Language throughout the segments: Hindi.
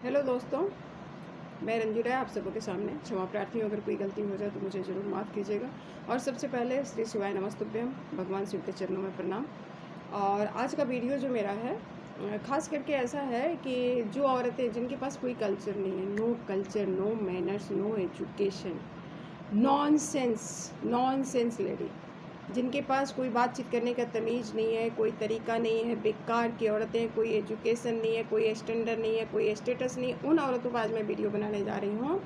हेलो दोस्तों, मैं रंजू राय आप सबों के सामने क्षमा प्रार्थी हूँ। अगर कोई गलती हो जाए तो मुझे ज़रूर माफ़ कीजिएगा। और सबसे पहले श्री शिवाय नमस्तुभ्यम, भगवान शिव के चरणों में प्रणाम। और आज का वीडियो जो मेरा है ख़ास करके ऐसा है कि जो औरतें जिनके पास कोई कल्चर नहीं है, no culture, no manners, no education, nonsense lady, जिनके पास कोई बातचीत करने का तमीज़ नहीं है, कोई तरीका नहीं है, बेकार की औरतें, कोई एजुकेशन नहीं है, कोई स्टैंडर्ड नहीं है, कोई स्टेटस नहीं है, उन औरतों पर आज मैं वीडियो बनाने जा रही हूँ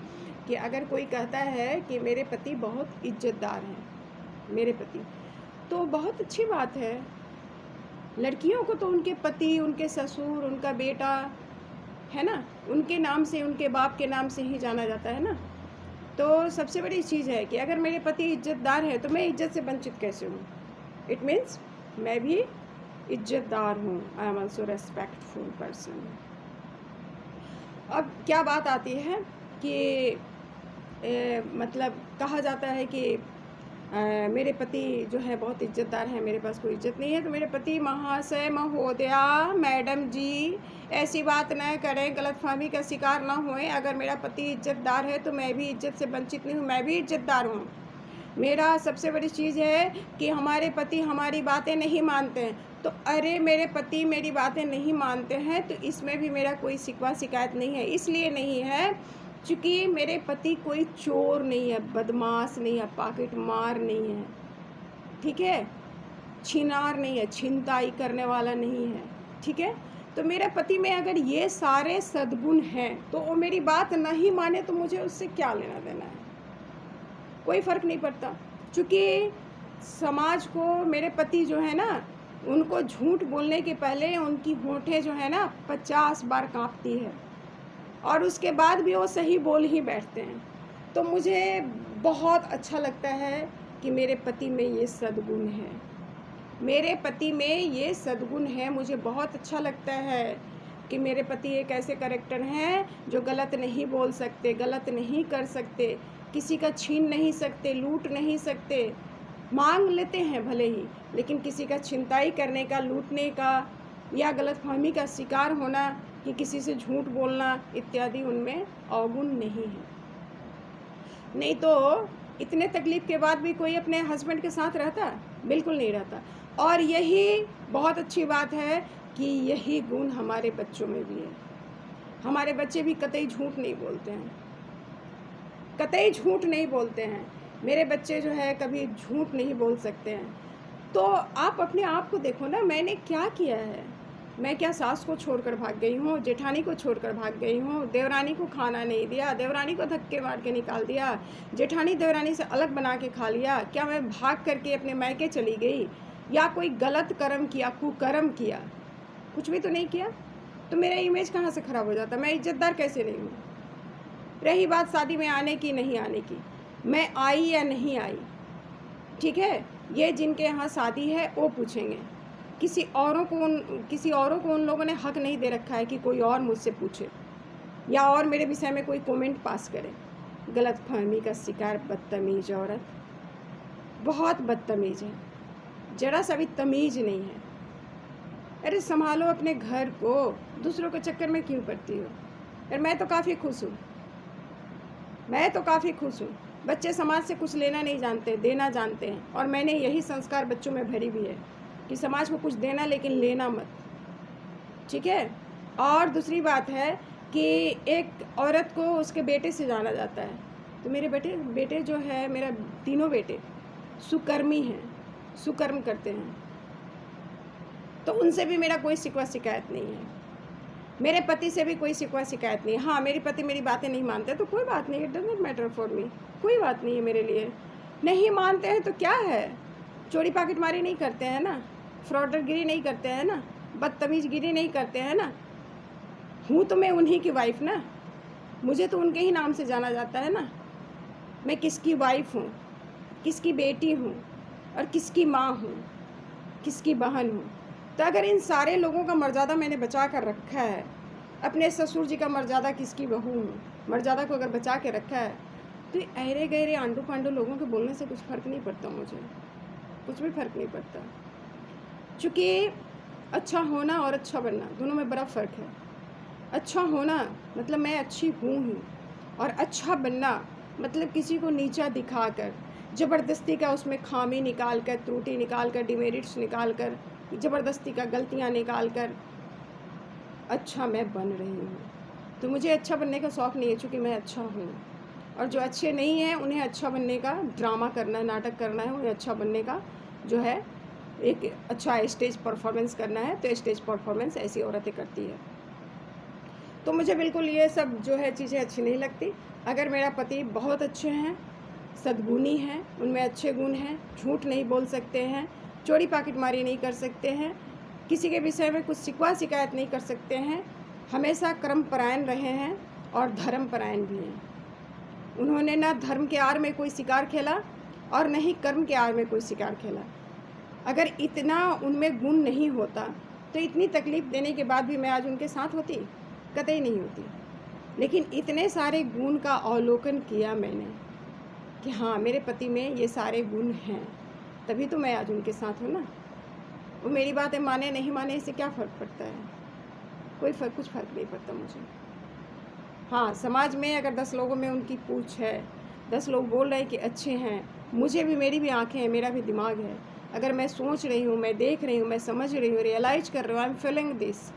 कि अगर कोई कहता है कि मेरे पति बहुत इज्जतदार हैं, मेरे पति, तो बहुत अच्छी बात है। लड़कियों को तो उनके पति, उनके ससुर, उनका बेटा, है ना, उनके नाम से, उनके बाप के नाम से ही जाना जाता है ना। तो सबसे बड़ी चीज़ है कि अगर मेरे पति इज्जतदार है तो मैं इज्जत से वंचित कैसे हूँ। इट मीन्स मैं भी इज्जतदार हूँ। I am also respectful person. अब क्या बात आती है कि मतलब कहा जाता है कि मेरे पति जो है बहुत इज्जतदार हैं, मेरे पास कोई इज्जत नहीं है। तो मेरे पति महाशय, महोदया, मैडम जी, ऐसी बात न करें, गलतफहमी का शिकार ना होएं। अगर मेरा पति इज्जतदार है तो मैं भी इज्जत से वंचित नहीं हूँ, मैं भी इज्जतदार हूँ। मेरा सबसे बड़ी चीज़ है कि हमारे पति हमारी बातें नहीं मानते हैं। तो अरे मेरे पति मेरी बातें नहीं मानते हैं तो इसमें भी मेरा कोई शिकवा शिकायत नहीं है। इसलिए नहीं है क्योंकि मेरे पति कोई चोर नहीं है, बदमाश नहीं है, पॉकेट मार नहीं है, ठीक है, छिनार नहीं है, छिनताई करने वाला नहीं है, ठीक है। तो मेरे पति में अगर ये सारे सद्गुण हैं तो वो मेरी बात नहीं माने तो मुझे उससे क्या लेना देना है, कोई फ़र्क नहीं पड़ता। क्योंकि समाज को मेरे पति जो है ना, उनको झूठ बोलने के पहले उनकी होंठें जो है ना 50 बार काँपती है और उसके बाद भी वो सही बोल ही बैठते हैं। तो मुझे बहुत अच्छा लगता है कि मेरे पति में ये सद्गुण है, मेरे पति में ये सद्गुण है। मुझे बहुत अच्छा लगता है कि मेरे पति एक ऐसे कैरेक्टर हैं जो गलत नहीं बोल सकते, गलत नहीं कर सकते, किसी का छीन नहीं सकते, लूट नहीं सकते। मांग लेते हैं भले ही, लेकिन किसी का छिनताई करने का, लूटने का या गलतफहमी का शिकार होना कि किसी से झूठ बोलना इत्यादि उनमें अवगुण नहीं है। नहीं तो इतने तकलीफ़ के बाद भी कोई अपने हस्बैंड के साथ रहता? बिल्कुल नहीं रहता। और यही बहुत अच्छी बात है कि यही गुण हमारे बच्चों में भी है। हमारे बच्चे भी कतई झूठ नहीं बोलते हैं, कतई झूठ नहीं बोलते हैं। मेरे बच्चे जो है कभी झूठ नहीं बोल सकते हैं। तो आप अपने आप को देखो ना, मैंने क्या किया है। मैं क्या सास को छोड़कर भाग गई हूँ, जेठानी को छोड़कर भाग गई हूँ, देवरानी को खाना नहीं दिया, देवरानी को धक्के मार के निकाल दिया, जेठानी देवरानी से अलग बना के खा लिया? क्या मैं भाग करके अपने मायके चली गई या कोई गलत कर्म किया, कुकर्म किया? कुछ भी तो नहीं किया। तो मेरा इमेज कहाँ से ख़राब हो जाता? मैं इज्जतदार कैसे नहीं हूँ? रही बात शादी में आने की नहीं आने की, मैं आई या नहीं आई, ठीक है, ये जिनके यहाँ शादी है वो पूछेंगे। किसी औरों को उन लोगों ने हक नहीं दे रखा है कि कोई और मुझसे पूछे या और मेरे विषय में कोई कमेंट पास करे। गलतफहमी का शिकार बदतमीज औरत, बहुत बदतमीज है, जरा सा भी तमीज़ नहीं है। अरे संभालो अपने घर को, दूसरों के चक्कर में क्यों पड़ती हो? अरे मैं तो काफ़ी खुश हूँ, मैं तो काफ़ी खुश हूँ। बच्चे समाज से कुछ लेना नहीं जानते, देना जानते हैं। और मैंने यही संस्कार बच्चों में भरी भी है कि समाज को कुछ देना लेकिन लेना मत, ठीक है। और दूसरी बात है कि एक औरत को उसके बेटे से जाना जाता है। तो मेरे बेटे जो है, मेरा तीनों बेटे सुकर्मी हैं, सुकर्म करते हैं, तो उनसे भी मेरा कोई शिकवा शिकायत नहीं है। मेरे पति से भी कोई शिकवा शिकायत नहीं है। हाँ, मेरे पति मेरी बातें नहीं मानते तो कोई बात नहीं, it doesn't matter for me, कोई बात नहीं है मेरे लिए। नहीं मानते हैं तो क्या है, चोरी पाकेटमारी नहीं करते हैं ना, फ्रॉडगिरी नहीं करते हैं ना, बदतमीज़गिरी नहीं करते हैं ना। हूँ तो मैं उन्हीं की वाइफ ना, मुझे तो उनके ही नाम से जाना जाता है ना। मैं किसकी वाइफ हूँ, किसकी बेटी हूँ और किसकी माँ हूँ, किसकी बहन हूँ। तो अगर इन सारे लोगों का मर्यादा मैंने बचा कर रखा है, अपने ससुर जी का मर्यादा, किसकी बहू हूँ, मर्यादा को अगर बचा के रखा है, तो अहरे गहरे आंडू पांडू लोगों के बोलने से कुछ फ़र्क नहीं पड़ता। मुझे कुछ भी फ़र्क नहीं पड़ता, क्योंकि अच्छा होना और अच्छा बनना दोनों में बड़ा फ़र्क है। अच्छा होना मतलब मैं अच्छी हूँ ही, और अच्छा बनना मतलब किसी को नीचा दिखाकर, ज़बरदस्ती का उसमें खामी निकाल कर, त्रुटि निकाल कर, डिमेरिट्स निकाल कर, ज़बरदस्ती का गलतियाँ निकाल कर अच्छा मैं बन रही हूँ। तो मुझे अच्छा बनने का शौक़ नहीं है, चूँकि मैं अच्छा हूँ। और जो अच्छे नहीं हैं उन्हें अच्छा बनने का ड्रामा करना है, नाटक करना है, उन्हें अच्छा बनने का जो है एक अच्छा स्टेज परफॉर्मेंस करना है, तो स्टेज परफॉर्मेंस ऐसी औरतें करती है। तो मुझे बिल्कुल ये सब जो है चीज़ें अच्छी नहीं लगती। अगर मेरा पति बहुत अच्छे हैं, सद्गुणी हैं, उनमें अच्छे गुण हैं, झूठ नहीं बोल सकते हैं, चोरी पाकिटमारी नहीं कर सकते हैं, किसी के विषय में कुछ शिकवा शिकायत नहीं कर सकते हैं, हमेशा कर्मपरायण रहे हैं और धर्मपरायण भी हैं। उन्होंने ना धर्म के आड़ में कोई शिकार खेला और न ही कर्म के आड़ में कोई शिकार खेला। अगर इतना उनमें गुण नहीं होता तो इतनी तकलीफ़ देने के बाद भी मैं आज उनके साथ होती? कतई नहीं होती। लेकिन इतने सारे गुण का अवलोकन किया मैंने कि हाँ, मेरे पति में ये सारे गुण हैं, तभी तो मैं आज उनके साथ हूँ ना। वो मेरी बातें माने नहीं माने इससे क्या फ़र्क पड़ता है? कुछ फ़र्क नहीं पड़ता मुझे। हाँ, समाज में अगर 10 लोगों में उनकी पूछ है, 10 लोग बोल रहे हैं कि अच्छे हैं, मुझे भी, मेरी भी आँखें हैं, मेरा भी दिमाग है। अगर मैं सोच रही हूँ, मैं देख रही हूँ, मैं समझ रही हूँ, रियलाइज़ कर रही हूँ, आई एम फीलिंग दिस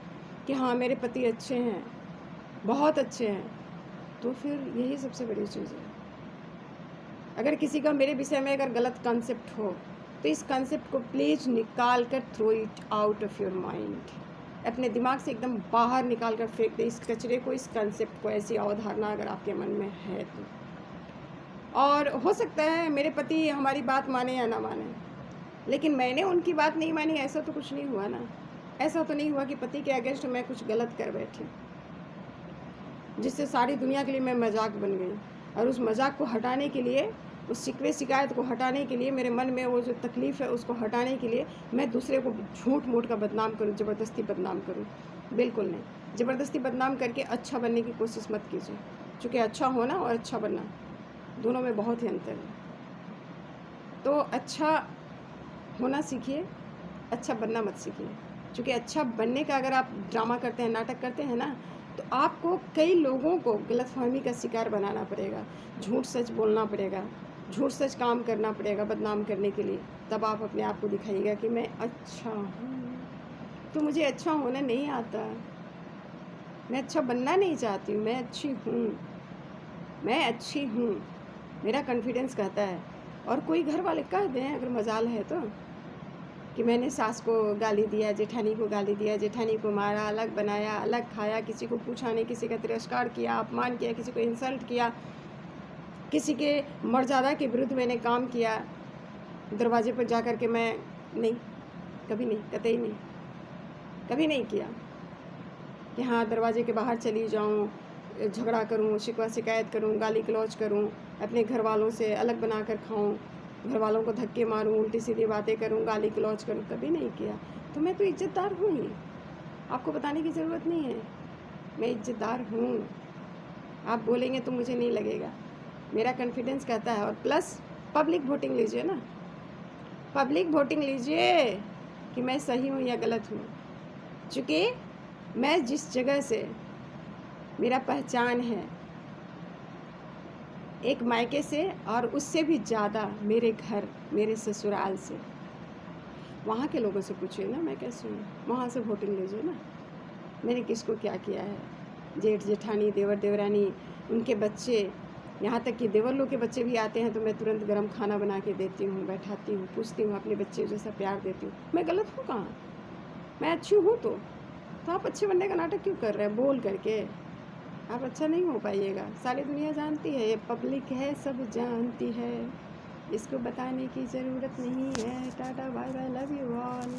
कि हाँ, मेरे पति अच्छे हैं, बहुत अच्छे हैं, तो फिर यही सबसे बड़ी चीज़ है। अगर किसी का मेरे विषय में अगर गलत कॉन्सेप्ट हो, तो इस कॉन्सेप्ट को प्लीज़ निकाल कर throw it out of your mind. अपने दिमाग से एकदम बाहर निकाल कर फेंक दे इस कचरे को, इस कॉन्सेप्ट को, ऐसी अवधारणा अगर आपके मन में है तो। और हो सकता है मेरे पति हमारी बात माने या ना माने, लेकिन मैंने उनकी बात नहीं मानी, ऐसा तो कुछ नहीं हुआ ना। ऐसा तो नहीं हुआ कि पति के अगेंस्ट मैं कुछ गलत कर बैठी, जिससे सारी दुनिया के लिए मैं मजाक बन गई। और उस मजाक को हटाने के लिए, उस शिकवे शिकायत को हटाने के लिए, मेरे मन में वो जो तकलीफ़ है उसको हटाने के लिए मैं दूसरे को झूठ मूठ का बदनाम करूँ, ज़बरदस्ती बदनाम करूँ? बिल्कुल नहीं। ज़बरदस्ती बदनाम करके अच्छा बनने की कोशिश मत कीजिए, चूँकि अच्छा होना और अच्छा बनना दोनों में बहुत ही अंतर है। तो अच्छा होना सीखिए, अच्छा बनना मत सीखिए। चूँकि अच्छा बनने का अगर आप ड्रामा करते हैं, नाटक करते हैं ना, तो आपको कई लोगों को गलतफ़हमी का शिकार बनाना पड़ेगा, झूठ सच बोलना पड़ेगा, झूठ सच काम करना पड़ेगा बदनाम करने के लिए। तब आप अपने आप को दिखाइएगा कि मैं अच्छा हूँ। तो मुझे अच्छा होना नहीं आता, मैं अच्छा बनना नहीं चाहती हूँ, मैं अच्छी हूँ, मैं अच्छी हूँ, मेरा कॉन्फिडेंस कहता है। और कोई घर वाले कह दें अगर मजाल है तो, कि मैंने सास को गाली दिया, जेठानी को गाली दिया, जेठानी को मारा, अलग बनाया, अलग खाया, किसी को पूछा नहीं, किसी का तिरस्कार किया, अपमान किया, किसी को इंसल्ट किया, किसी के मर्यादा के विरुद्ध मैंने काम किया, दरवाजे पर जा कर के मैं नहीं, कभी नहीं, कतई नहीं, कभी नहीं किया कि हाँ दरवाजे के बाहर चली जाऊँ, झगड़ा करूँ, शिकवा शिकायत करूँ, गाली गलौज करूँ, अपने घर वालों से अलग बना कर खाऊँ, घर वालों को धक्के मारूँ, उल्टी सीधी बातें करूँ, गाली गलौज करूँ, कभी नहीं किया। तो मैं तो इज़्ज़तदार हूँ ही, आपको बताने की ज़रूरत नहीं है, मैं इज़्ज़तदार हूँ। आप बोलेंगे तो मुझे नहीं लगेगा, मेरा कॉन्फिडेंस कहता है। और प्लस पब्लिक वोटिंग लीजिए ना, पब्लिक वोटिंग लीजिए कि मैं सही हूँ या गलत हूँ। चूँकि मैं जिस जगह से, मेरा पहचान है एक मायके से और उससे भी ज़्यादा मेरे घर, मेरे ससुराल से, वहाँ के लोगों से पूछिए ना मैं कैसी हूँ, वहाँ से वोटिंग लीजिए ना, मैंने किसको क्या किया है। जेठ जेठानी, देवर देवरानी, उनके बच्चे, यहाँ तक कि देवर लोग के बच्चे भी आते हैं तो मैं तुरंत गरम खाना बना के देती हूँ, बैठाती हूँ, पूछती हूँ, अपने बच्चे जैसा प्यार देती हूँ। मैं गलत हूँ कहाँ? मैं अच्छी हूँ तो आप अच्छे बनने का नाटक क्यों कर रहे हैं बोल करके? आप अच्छा नहीं हो पाइएगा, सारी दुनिया जानती है, ये पब्लिक है, सब जानती है, इसको बताने की ज़रूरत नहीं है। Tata bye bye, love you all.